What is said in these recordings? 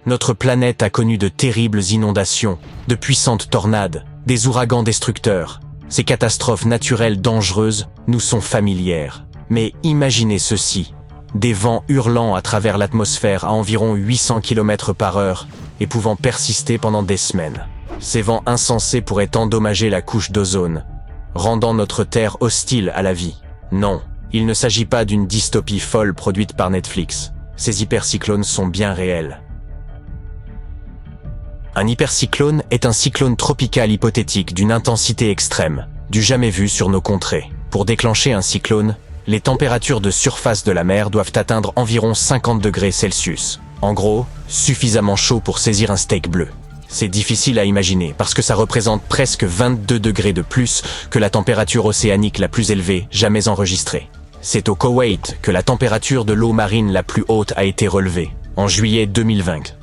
Notre planète a connu de terribles inondations, de puissantes tornades, des ouragans destructeurs. Ces catastrophes naturelles dangereuses nous sont familières. Mais imaginez ceci, des vents hurlant à travers l'atmosphère à environ 800 km/h et pouvant persister pendant des semaines. Ces vents insensés pourraient endommager la couche d'ozone, rendant notre Terre hostile à la vie. Non, il ne s'agit pas d'une dystopie folle produite par Netflix. Ces hypercyclones sont bien réels. Un hypercyclone est un cyclone tropical hypothétique d'une intensité extrême, du jamais vu sur nos contrées. Pour déclencher un cyclone, les températures de surface de la mer doivent atteindre environ 50 degrés Celsius. En gros, suffisamment chaud pour saisir un steak bleu. C'est difficile à imaginer parce que ça représente presque 22 degrés de plus que la température océanique la plus élevée jamais enregistrée. C'est au Koweït que la température de l'eau marine la plus haute a été relevée, en juillet 2020.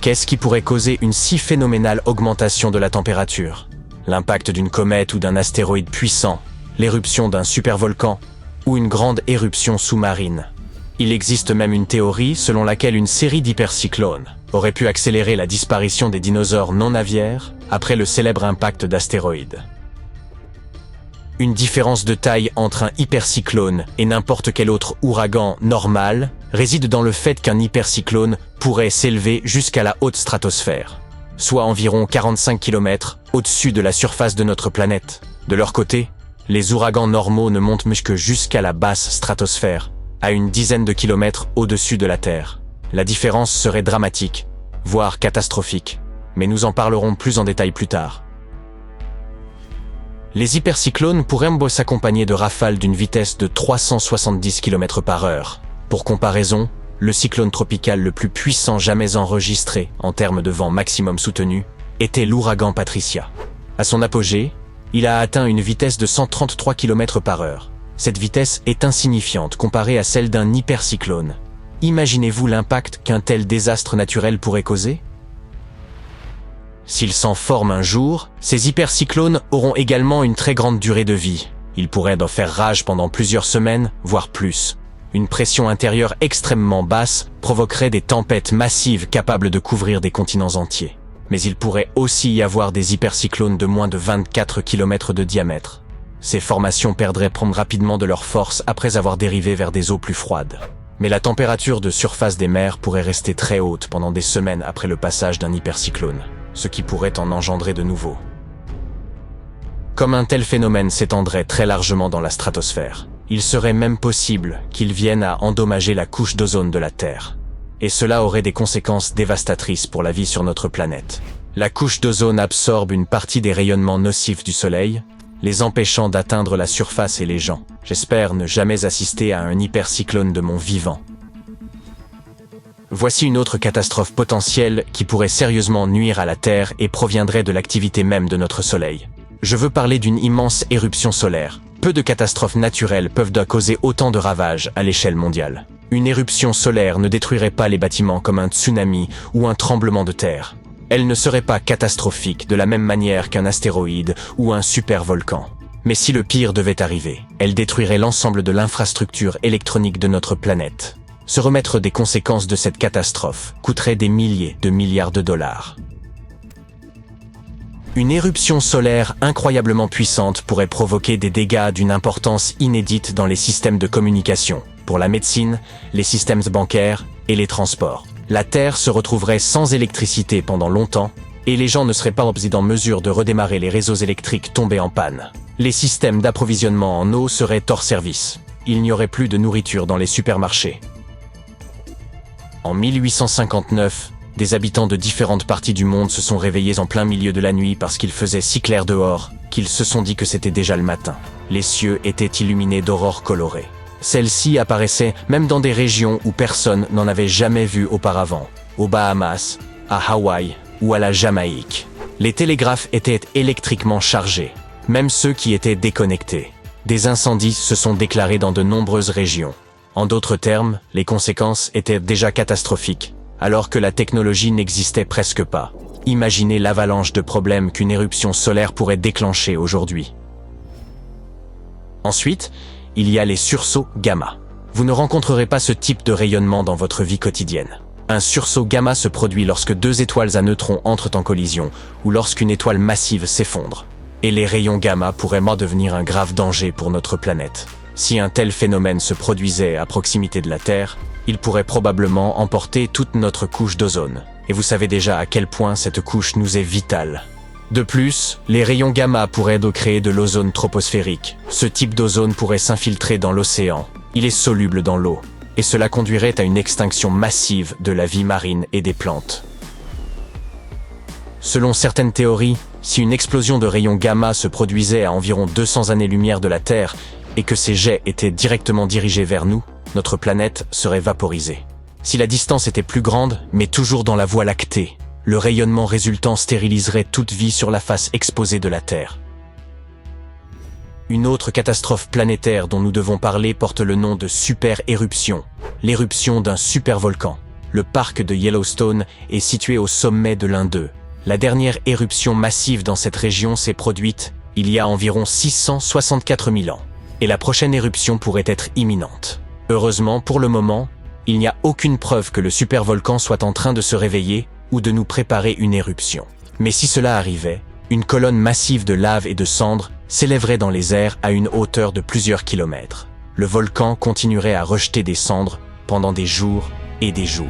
Qu'est-ce qui pourrait causer une si phénoménale augmentation de la température? L'impact d'une comète ou d'un astéroïde puissant, l'éruption d'un supervolcan ou une grande éruption sous-marine. Il existe même une théorie selon laquelle une série d'hypercyclones aurait pu accélérer la disparition des dinosaures non aviaires après le célèbre impact d'astéroïdes. Une différence de taille entre un hypercyclone et n'importe quel autre ouragan normal réside dans le fait qu'un hypercyclone pourrait s'élever jusqu'à la haute stratosphère, soit environ 45 km au-dessus de la surface de notre planète. De leur côté, les ouragans normaux ne montent que jusqu'à la basse stratosphère, à une dizaine de kilomètres au-dessus de la Terre. La différence serait dramatique, voire catastrophique, mais nous en parlerons plus en détail plus tard. Les hypercyclones pourraient s'accompagner de rafales d'une vitesse de 370 km/h. Pour comparaison, le cyclone tropical le plus puissant jamais enregistré en termes de vent maximum soutenu était l'ouragan Patricia. À son apogée, il a atteint une vitesse de 133 km/h. Cette vitesse est insignifiante comparée à celle d'un hypercyclone. Imaginez-vous l'impact qu'un tel désastre naturel pourrait causer? S'ils s'en forment un jour, ces hypercyclones auront également une très grande durée de vie. Ils pourraient en faire rage pendant plusieurs semaines, voire plus. Une pression intérieure extrêmement basse provoquerait des tempêtes massives capables de couvrir des continents entiers. Mais il pourrait aussi y avoir des hypercyclones de moins de 24 km de diamètre. Ces formations perdraient rapidement de leur force après avoir dérivé vers des eaux plus froides. Mais la température de surface des mers pourrait rester très haute pendant des semaines après le passage d'un hypercyclone, ce qui pourrait en engendrer de nouveaux. Comme un tel phénomène s'étendrait très largement dans la stratosphère, il serait même possible qu'il vienne à endommager la couche d'ozone de la Terre. Et cela aurait des conséquences dévastatrices pour la vie sur notre planète. La couche d'ozone absorbe une partie des rayonnements nocifs du Soleil, les empêchant d'atteindre la surface et les gens. J'espère ne jamais assister à un hypercyclone de mon vivant. Voici une autre catastrophe potentielle qui pourrait sérieusement nuire à la Terre et proviendrait de l'activité même de notre Soleil. Je veux parler d'une immense éruption solaire. Peu de catastrophes naturelles peuvent causer autant de ravages à l'échelle mondiale. Une éruption solaire ne détruirait pas les bâtiments comme un tsunami ou un tremblement de terre. Elle ne serait pas catastrophique de la même manière qu'un astéroïde ou un supervolcan. Mais si le pire devait arriver, elle détruirait l'ensemble de l'infrastructure électronique de notre planète. Se remettre des conséquences de cette catastrophe coûterait des milliers de milliards de dollars. Une éruption solaire incroyablement puissante pourrait provoquer des dégâts d'une importance inédite dans les systèmes de communication, pour la médecine, les systèmes bancaires et les transports. La Terre se retrouverait sans électricité pendant longtemps et les gens ne seraient pas en mesure de redémarrer les réseaux électriques tombés en panne. Les systèmes d'approvisionnement en eau seraient hors service. Il n'y aurait plus de nourriture dans les supermarchés. En 1859, des habitants de différentes parties du monde se sont réveillés en plein milieu de la nuit parce qu'il faisait si clair dehors qu'ils se sont dit que c'était déjà le matin. Les cieux étaient illuminés d'aurores colorées. Celles-ci apparaissaient même dans des régions où personne n'en avait jamais vu auparavant, aux Bahamas, à Hawaï ou à la Jamaïque. Les télégraphes étaient électriquement chargés, même ceux qui étaient déconnectés. Des incendies se sont déclarés dans de nombreuses régions. En d'autres termes, les conséquences étaient déjà catastrophiques, alors que la technologie n'existait presque pas. Imaginez l'avalanche de problèmes qu'une éruption solaire pourrait déclencher aujourd'hui. Ensuite, il y a les sursauts gamma. Vous ne rencontrerez pas ce type de rayonnement dans votre vie quotidienne. Un sursaut gamma se produit lorsque deux étoiles à neutrons entrent en collision ou lorsqu'une étoile massive s'effondre. Et les rayons gamma pourraient devenir un grave danger pour notre planète. Si un tel phénomène se produisait à proximité de la Terre, il pourrait probablement emporter toute notre couche d'ozone. Et vous savez déjà à quel point cette couche nous est vitale. De plus, les rayons gamma pourraient créer de l'ozone troposphérique. Ce type d'ozone pourrait s'infiltrer dans l'océan. Il est soluble dans l'eau. Et cela conduirait à une extinction massive de la vie marine et des plantes. Selon certaines théories, si une explosion de rayons gamma se produisait à environ 200 années-lumière de la Terre et que ces jets étaient directement dirigés vers nous, notre planète serait vaporisée. Si la distance était plus grande, mais toujours dans la Voie lactée, le rayonnement résultant stériliserait toute vie sur la face exposée de la Terre. Une autre catastrophe planétaire dont nous devons parler porte le nom de super-éruption, l'éruption d'un supervolcan. Le parc de Yellowstone est situé au sommet de l'Inde. La dernière éruption massive dans cette région s'est produite il y a environ 664 000 ans, et la prochaine éruption pourrait être imminente. Heureusement, pour le moment, il n'y a aucune preuve que le supervolcan soit en train de se réveiller ou de nous préparer une éruption. Mais si cela arrivait, une colonne massive de lave et de cendres s'élèverait dans les airs à une hauteur de plusieurs kilomètres. Le volcan continuerait à rejeter des cendres pendant des jours et des jours.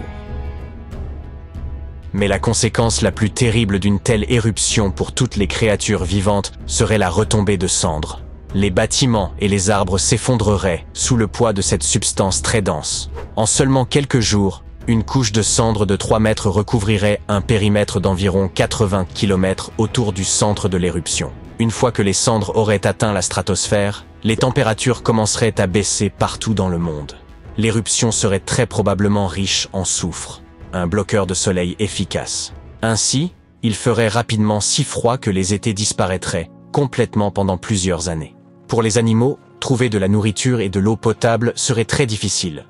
Mais la conséquence la plus terrible d'une telle éruption pour toutes les créatures vivantes serait la retombée de cendres. Les bâtiments et les arbres s'effondreraient sous le poids de cette substance très dense. En seulement quelques jours, une couche de cendres de 3 mètres recouvrirait un périmètre d'environ 80 km autour du centre de l'éruption. Une fois que les cendres auraient atteint la stratosphère, les températures commenceraient à baisser partout dans le monde. L'éruption serait très probablement riche en soufre, un bloqueur de soleil efficace. Ainsi, il ferait rapidement si froid que les étés disparaîtraient complètement pendant plusieurs années. Pour les animaux, trouver de la nourriture et de l'eau potable serait très difficile.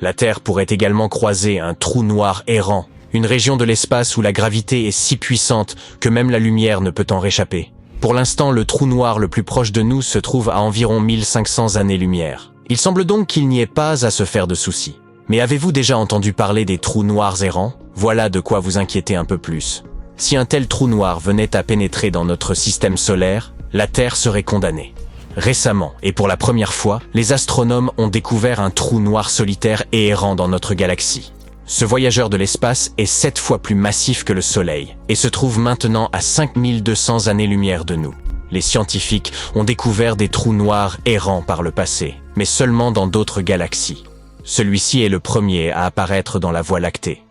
La Terre pourrait également croiser un trou noir errant, une région de l'espace où la gravité est si puissante que même la lumière ne peut en réchapper. Pour l'instant, le trou noir le plus proche de nous se trouve à environ 1500 années-lumière. Il semble donc qu'il n'y ait pas à se faire de soucis. Mais avez-vous déjà entendu parler des trous noirs errants? Voilà de quoi vous inquiéter un peu plus. Si un tel trou noir venait à pénétrer dans notre système solaire, la Terre serait condamnée. Récemment, et pour la première fois, les astronomes ont découvert un trou noir solitaire et errant dans notre galaxie. Ce voyageur de l'espace est 7 fois plus massif que le Soleil, et se trouve maintenant à 5200 années-lumière de nous. Les scientifiques ont découvert des trous noirs errants par le passé, mais seulement dans d'autres galaxies. Celui-ci est le premier à apparaître dans la Voie lactée.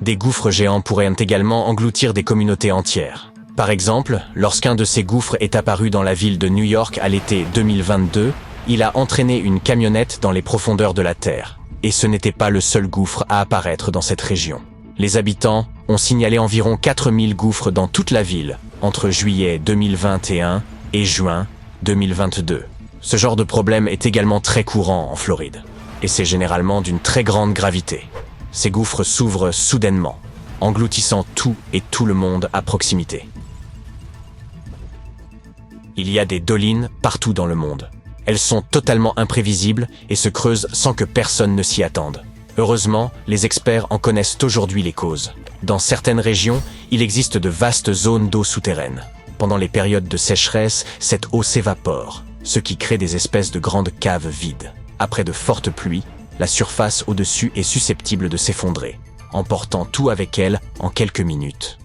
Des gouffres géants pourraient également engloutir des communautés entières. Par exemple, lorsqu'un de ces gouffres est apparu dans la ville de New York à l'été 2022, il a entraîné une camionnette dans les profondeurs de la Terre. Et ce n'était pas le seul gouffre à apparaître dans cette région. Les habitants ont signalé environ 4000 gouffres dans toute la ville, entre juillet 2021 et juin 2022. Ce genre de problème est également très courant en Floride. Et c'est généralement d'une très grande gravité. Ces gouffres s'ouvrent soudainement, engloutissant tout et tout le monde à proximité. Il y a des dolines partout dans le monde. Elles sont totalement imprévisibles et se creusent sans que personne ne s'y attende. Heureusement, les experts en connaissent aujourd'hui les causes. Dans certaines régions, il existe de vastes zones d'eau souterraines. Pendant les périodes de sécheresse, cette eau s'évapore, ce qui crée des espèces de grandes caves vides. Après de fortes pluies, la surface au-dessus est susceptible de s'effondrer, emportant tout avec elle en quelques minutes.